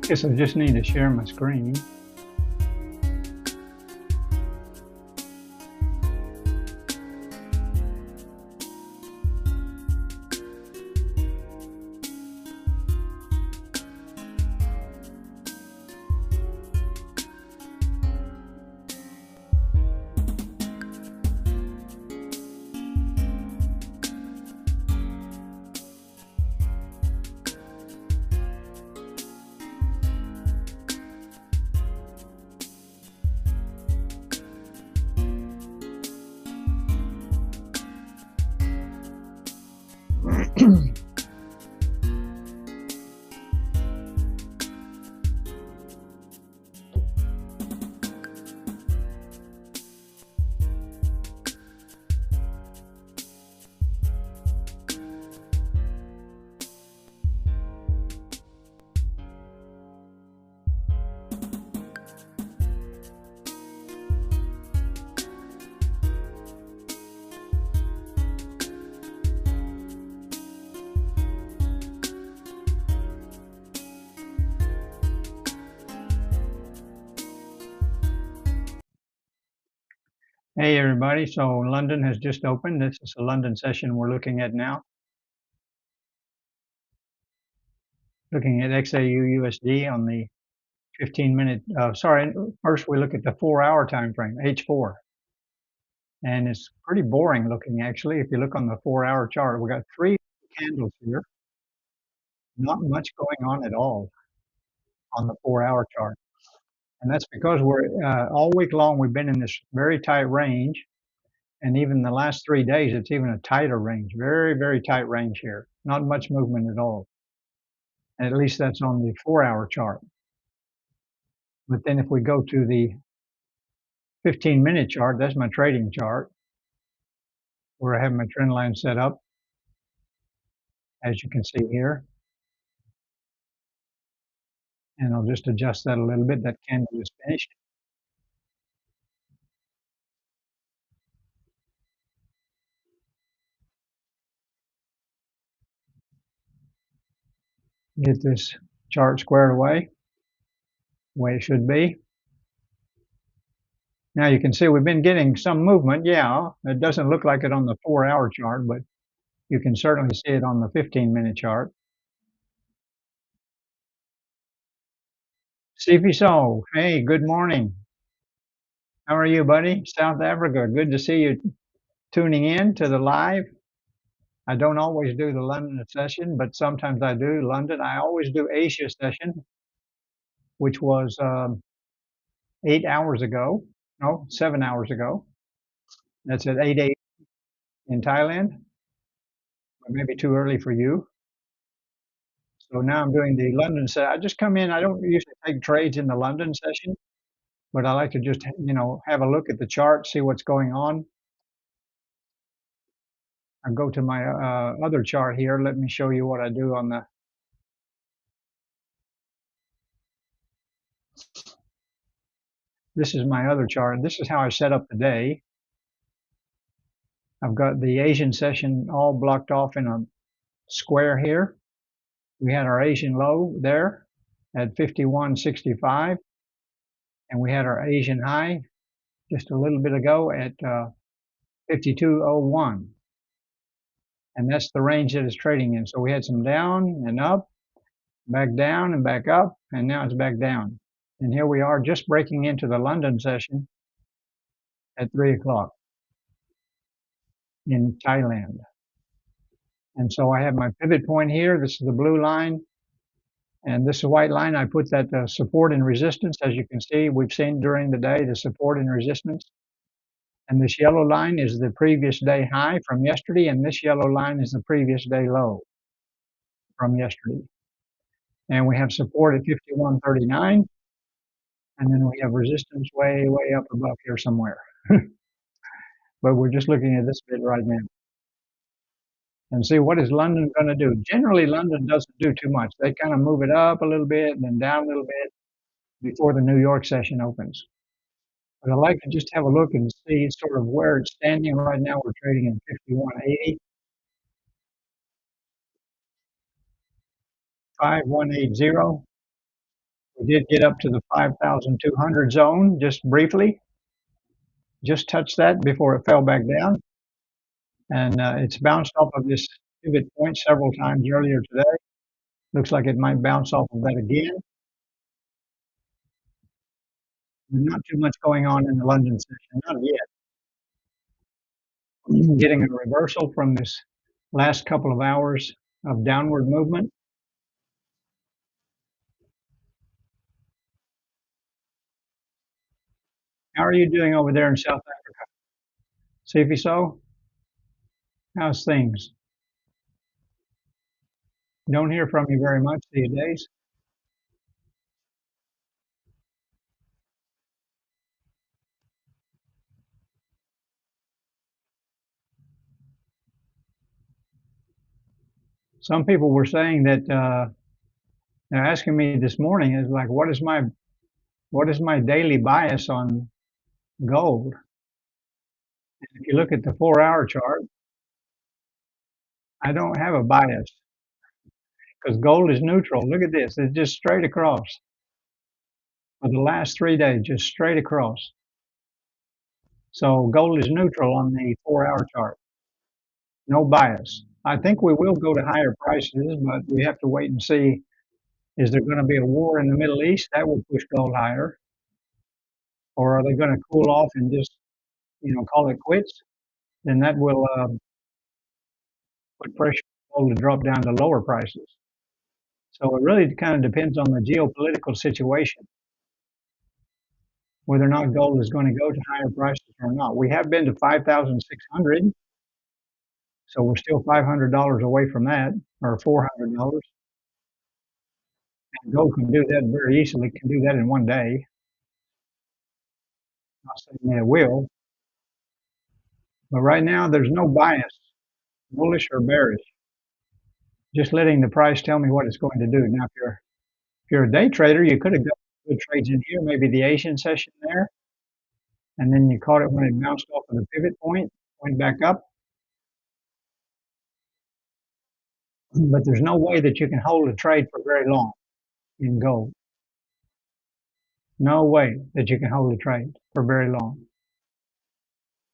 Guess I just need to share my screen. Hey everybody, so London has just opened. This is a London session we're looking at now. Looking at XAU USD on the 15-minute, first we look at the 4-hour time frame, H4. And it's pretty boring looking actually. If you look on the 4-hour chart, we got 3 candles here. Not much going on at all on the 4-hour chart. And that's because we're all week long we've been in this very tight range. And even the last 3 days, it's even a tighter range, very, very tight range here. Not much movement at all. At least that's on the 4-hour chart. But then if we go to the 15-minute chart, that's my trading chart, where I have my trend line set up, as you can see here. And I'll just adjust that a little bit. That candle is finished. Get this chart squared away, the way it should be. Now you can see we've been getting some movement. Yeah, it doesn't look like it on the 4-hour chart, but you can certainly see it on the 15-minute chart. Stevie So, hey, good morning. How are you, buddy? South Africa, good to see you tuning in to the live. I don't always do the London session, but sometimes I do London. I always do Asia session, which was 8 hours ago. No, 7 hours ago. That's at 8 a.m. in Thailand, or maybe too early for you. So now I'm doing the London session. I just come in. I don't usually take trades in the London session, but I like to just, have a look at the chart, see what's going on. I go to my other chart here. Let me show you what I do on the. This is my other chart. This is how I set up the day. I've got the Asian session all blocked off in a square here. We had our Asian low there at 51.65, and we had our Asian high just a little bit ago at 52.01. And that's the range that it's trading in. So we had some down and up, back down and back up, and now it's back down. And here we are just breaking into the London session at 3 o'clock in Thailand. And so I have my pivot point here. This is the blue line. And this is white line. I put that support and resistance. As you can see, we've seen during the day the support and resistance. And this yellow line is the previous day high from yesterday, and this yellow line is the previous day low from yesterday. And we have support at 51.39, and then we have resistance way, way up above here somewhere. But we're just looking at this bit right now. And see, what is London going to do? Generally, London doesn't do too much. They kind of move it up a little bit and then down a little bit before the New York session opens. But I like to just have a look and see sort of where it's standing right now. We're trading in 51.80, 5180. We did get up to the 5,200 zone just briefly, just touched that before it fell back down. And it's bounced off of this pivot point several times earlier today. Looks like it might bounce off of that again. Not too much going on in the London session, not yet. Getting a reversal from this last couple of hours of downward movement. How are you doing over there in South Africa? Safety so? How's things? Don't hear from you very much these days. Some people were saying that they're asking me this morning is like, what is my daily bias on gold? And if you look at the 4 hour chart, I don't have a bias because gold is neutral. Look at this; it's just straight across for the last 3 days, just straight across. So gold is neutral on the 4 hour chart. No bias. I think we will go to higher prices, but we have to wait and see. Is there going to be a war in the Middle East that will push gold higher, or are they going to cool off and just call it quits? Then that will put pressure on gold to drop down to lower prices. So it really kind of depends on the geopolitical situation, whether or not gold is going to go to higher prices or not. We have been to 5,600, so we're still $500 away from that, or $400. And gold can do that very easily, can do that in one day. Not saying that it will, but right now there's no bias, bullish or bearish. Just letting the price tell me what it's going to do. Now, if you're a day trader, you could have got good trades in here, maybe the Asian session there, and then you caught it when it bounced off of the pivot point, went back up. But there's no way that you can hold a trade for very long in gold. No way that you can hold a trade for very long.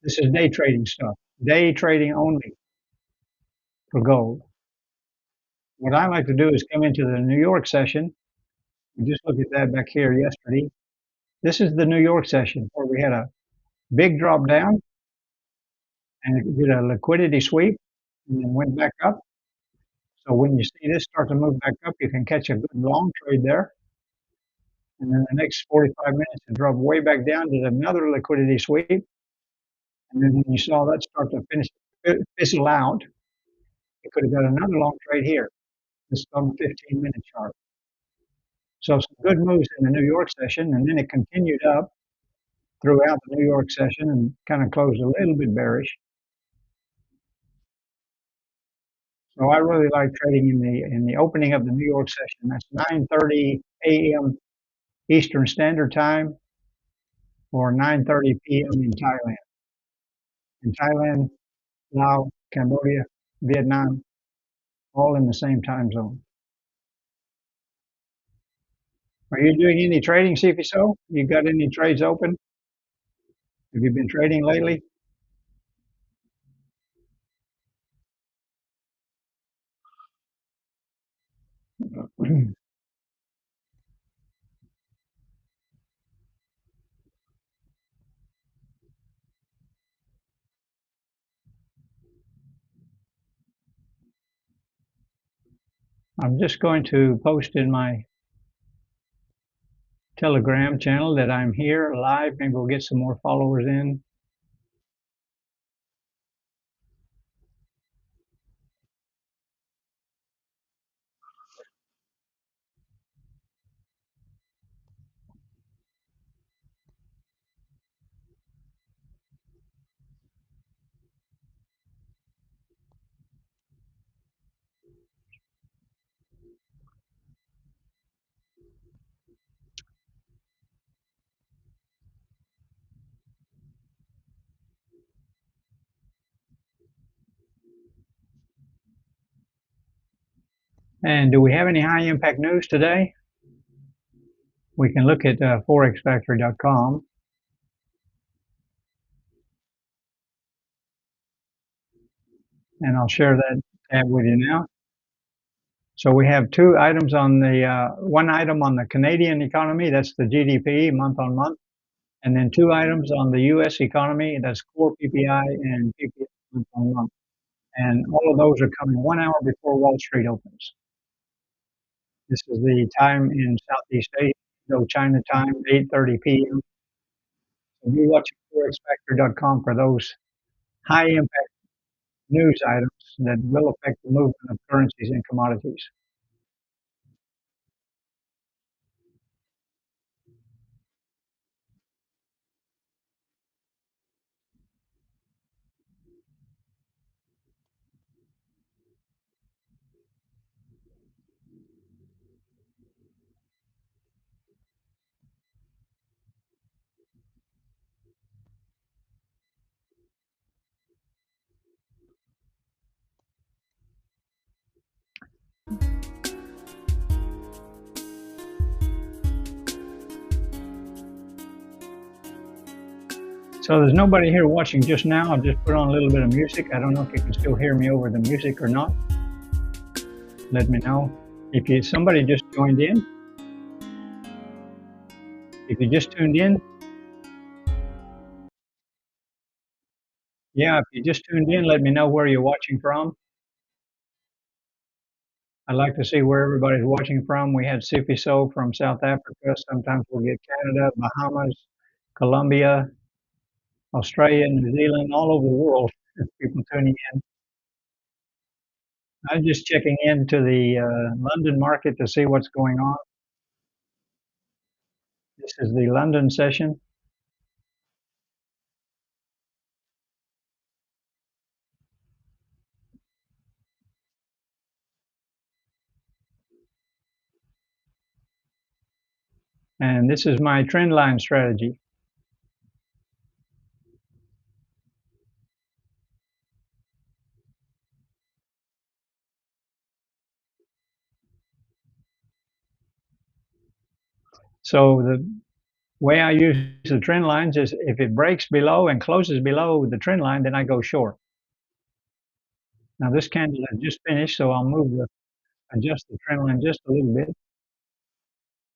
This is day trading stuff. Day trading only for gold. What I like to do is come into the New York session. We just looked at that back here yesterday. This is the New York session where we had a big drop down and it did a liquidity sweep and then went back up. So when you see this start to move back up, you can catch a good long trade there. And then the next 45 minutes, it dropped way back down, did another liquidity sweep. And then when you saw that start to fizzle out, you could have got another long trade here. This is on the 15-minute chart. So some good moves in the New York session, and then it continued up throughout the New York session and kind of closed a little bit bearish. So I really like trading in the opening of the New York session. That's 9:30 a.m. Eastern Standard Time or 9:30 p.m. in Thailand. In Thailand, Laos, Cambodia, Vietnam, all in the same time zone. Are you doing any trading, CFSO? You got any trades open? Have you been trading lately? I'm just going to post in my Telegram channel that I'm here live. Maybe we'll get some more followers in. And do we have any high impact news today? We can look at forexfactory.com, and I'll share that tab with you now. So we have two items on the one item on the Canadian economy, that's the GDP month on month, and then two items on the U.S. economy, that's core PPI and PPI month on month. And all of those are coming 1 hour before Wall Street opens. This is the time in Southeast Asia, so China time, 8:30 p.m. So be watching forexfactor.com for those high impact news items that will affect the movement of currencies and commodities. So there's nobody here watching just now. I've just put on a little bit of music. I don't know if you can still hear me over the music or not. Let me know. If somebody just joined in, if you just tuned in, yeah, if you just tuned in, let me know where you're watching from. I'd like to see where everybody's watching from. We had Sifiso from South Africa. Sometimes we'll get Canada, Bahamas, Colombia, Australia, New Zealand, all over the world. People tuning in. I'm just checking into the London market to see what's going on. This is the London session. And this is my trend line strategy. So the way I use the trend lines is if it breaks below and closes below the trend line, then I go short. Now this candle has just finished, so I'll adjust the trend line just a little bit.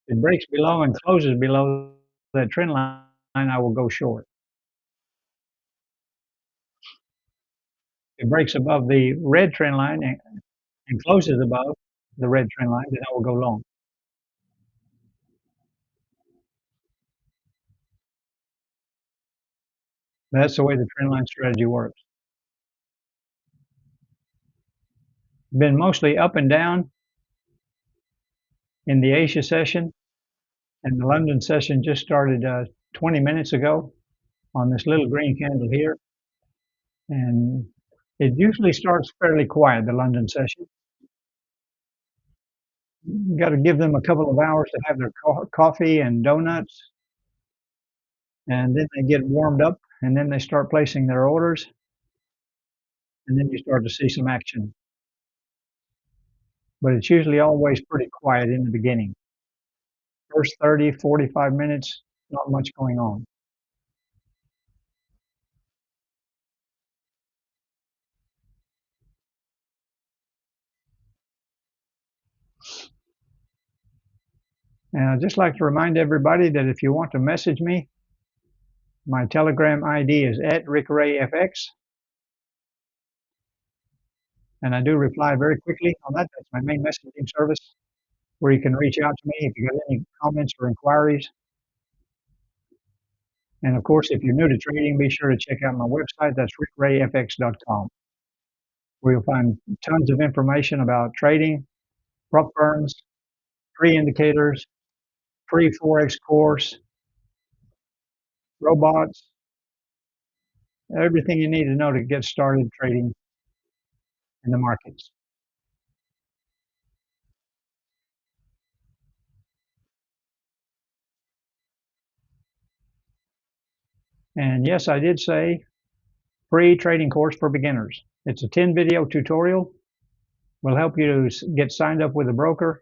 If it breaks below and closes below that trend line, I will go short. If it breaks above the red trend line and closes above the red trend line, then I will go long. That's the way the trend line strategy works. Been mostly up and down in the Asia session, and the London session just started 20 minutes ago on this little green candle here. And it usually starts fairly quiet, the London session. You got to give them a couple of hours to have their coffee and donuts, and then they get warmed up, and then they start placing their orders, and then you start to see some action. But it's usually always pretty quiet in the beginning. First 30, 45 minutes, not much going on. And I'd just like to remind everybody that if you want to message me, my Telegram ID is @RickRayFX, and I do reply very quickly on that. That's my main messaging service where you can reach out to me if you got any comments or inquiries. And of course, if you're new to trading, be sure to check out my website. That's rickrayfx.com, where you'll find tons of information about trading, prop firms, free indicators, free forex course, robots, everything you need to know to get started trading in the markets. And yes, I did say free trading course for beginners. It's a 10 video tutorial. Will help you to get signed up with a broker,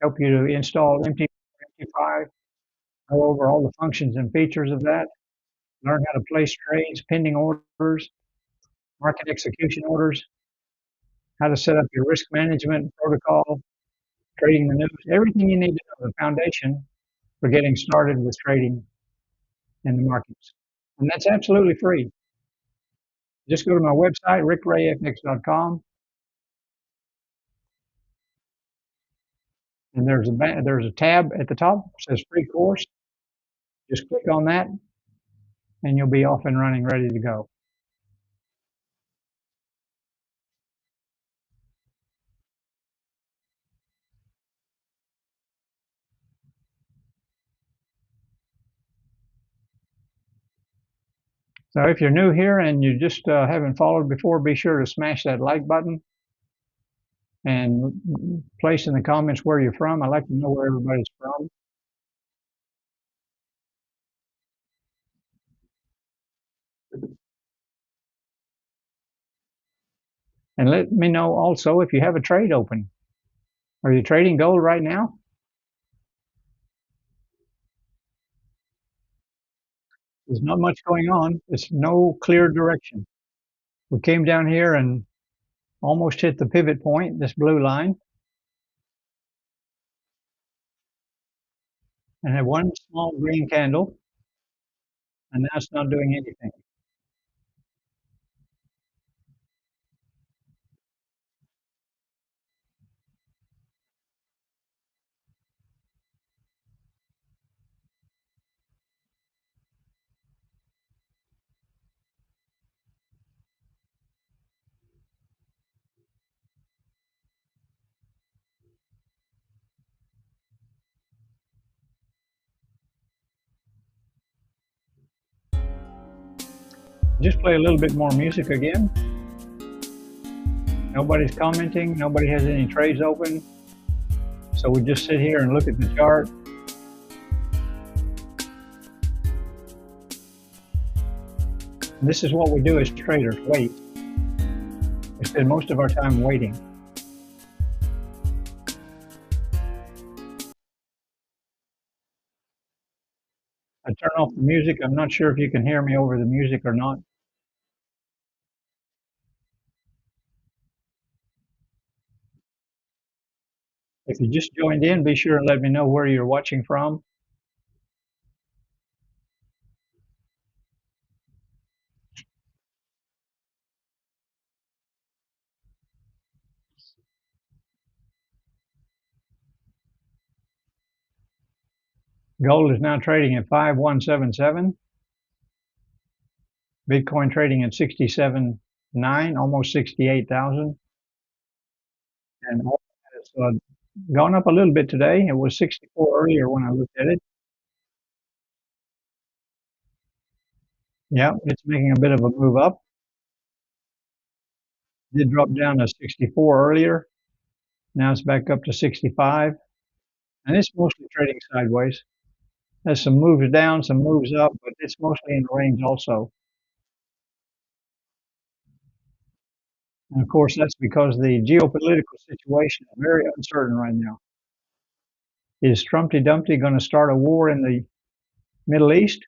help you to install MT5, go over all the functions and features of that, learn how to place trades, pending orders, market execution orders, how to set up your risk management protocol, trading the news, everything you need to know, the foundation for getting started with trading in the markets. And that's absolutely free. Just go to my website, rickrayfx.com, and there's a tab at the top that says free course. Just click on that, and you'll be off and running, ready to go. So if you're new here and you just haven't followed before, be sure to smash that like button and place in the comments where you're from. I like to know where everybody's from. And let me know also if you have a trade open. Are you trading gold right now? There's not much going on. It's no clear direction. We came down here and almost hit the pivot point, this blue line, and had one small green candle, and now it's not doing anything. Just play a little bit more music again. Nobody's commenting. Nobody has any trades open. So we just sit here and look at the chart. And this is what we do as traders, wait. We spend most of our time waiting. I turn off the music. I'm not sure if you can hear me over the music or not. If you just joined in, be sure and let me know where you're watching from. Gold is now trading at 5177. Bitcoin trading at 67.9, almost 68,000. And it's gone up a little bit today. It was 64 earlier when I looked at it. Yeah, it's making a bit of a move up. It did drop down to 64 earlier. Now it's back up to 65. And it's mostly trading sideways. There's some moves down, some moves up, but it's mostly in the range also. And of course, that's because the geopolitical situation is very uncertain right now. Is Trumpty Dumpty going to start a war in the Middle East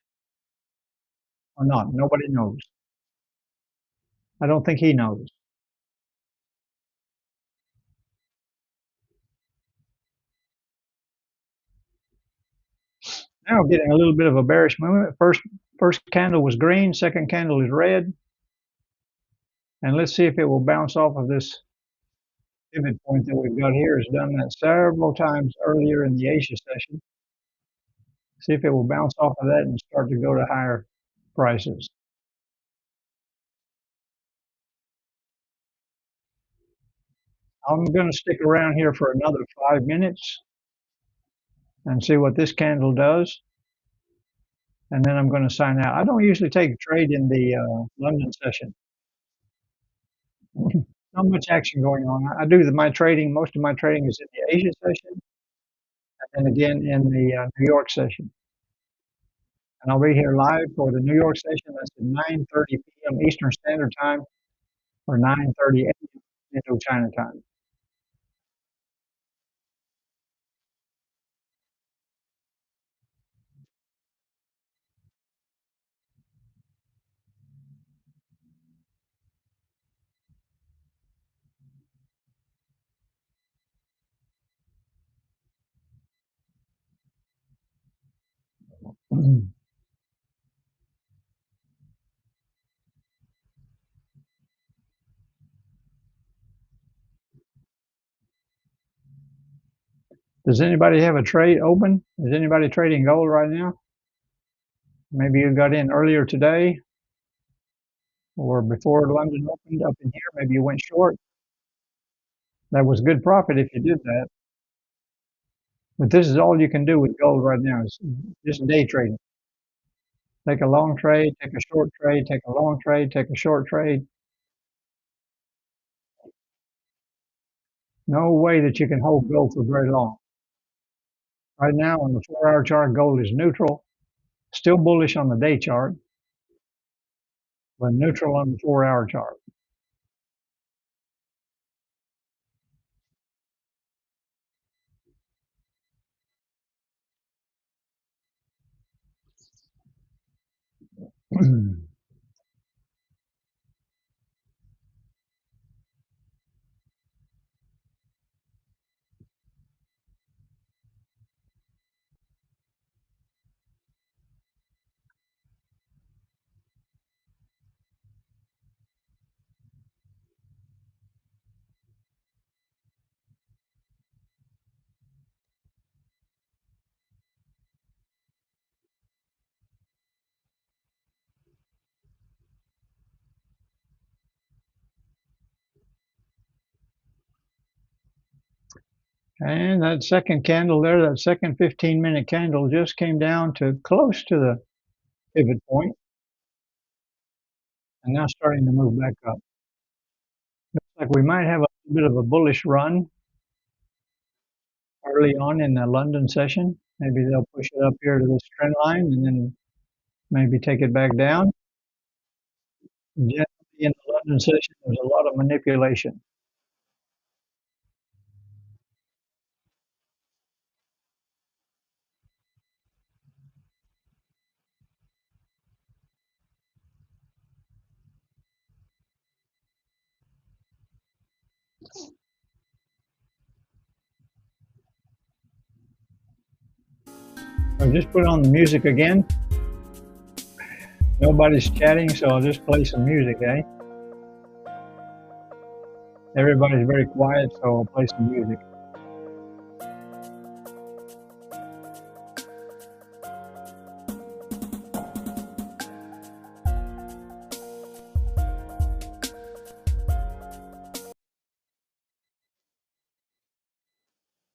or not? Nobody knows. I don't think he knows. Now getting a little bit of a bearish movement. First candle was green, second candle is red. And let's see if it will bounce off of this pivot point that we've got here. It's done that several times earlier in the Asia session. See if it will bounce off of that and start to go to higher prices. I'm going to stick around here for another 5 minutes and see what this candle does. And then I'm going to sign out. I don't usually take a trade in the London session. Not much action going on. I do my trading. Most of my trading is in the Asia session, and then again in the New York session. And I'll be here live for the New York session. That's at 9:30 p.m. Eastern Standard Time, or 9:30 a.m. Indo China time. Does anybody have a trade open? Is anybody trading gold right now? Maybe you got in earlier today or before London opened up in here. Maybe you went short. That was good profit if you did that. But this is all you can do with gold right now is just day trading. Take a long trade, take a short trade, take a long trade, take a short trade. No way that you can hold gold for very long. Right now on the 4-hour chart, gold is neutral, still bullish on the day chart, but neutral on the 4-hour chart. And that second candle there, that second 15-minute candle just came down to close to the pivot point and now starting to move back up. Looks like we might have a bit of a bullish run early on in the London session. Maybe they'll push it up here to this trend line and then maybe take it back down. Generally in the London session, there's a lot of manipulation. So just put on the music again. Nobody's chatting, so I'll just play some music, eh? Everybody's very quiet, so I'll play some music.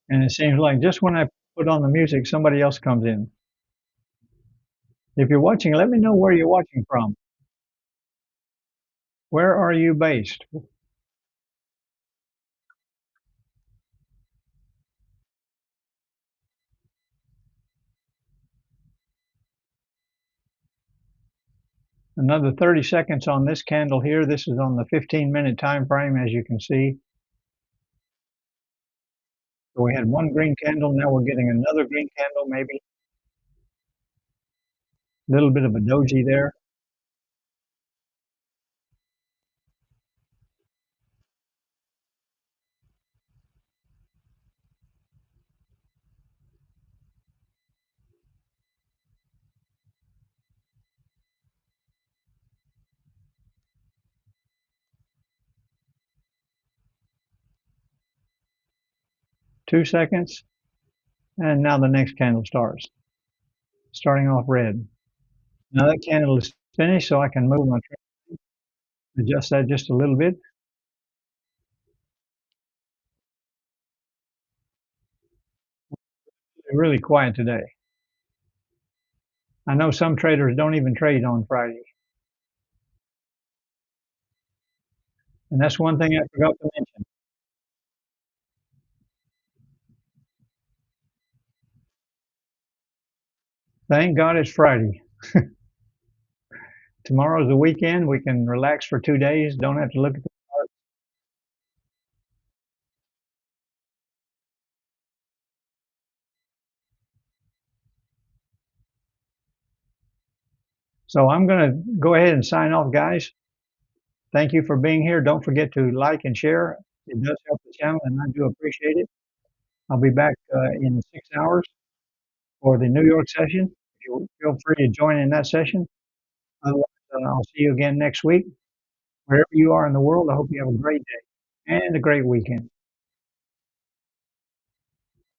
And it seems like just when I put on the music, somebody else comes in. If you're watching, let me know where you're watching from. Where are you based? Another 30 seconds on this candle here. This is on the 15-minute time frame, as you can see. So we had one green candle. Now we're getting another green candle, maybe. A little bit of a doji there. 2 seconds. And now the next candle starts, starting off red. Now that candle is finished, so I can move my trend, adjust that just a little bit. It's really quiet today. I know some traders don't even trade on Friday. And that's one thing I forgot to mention. Thank God it's Friday. Tomorrow's the weekend. We can relax for 2 days. Don't have to look at the chart. So I'm going to go ahead and sign off, guys. Thank you for being here. Don't forget to like and share. It does help the channel, and I do appreciate it. I'll be back in 6 hours for the New York session. You feel free to join in that session. Otherwise, I'll see you again next week. Wherever you are in the world, I hope you have a great day and a great weekend.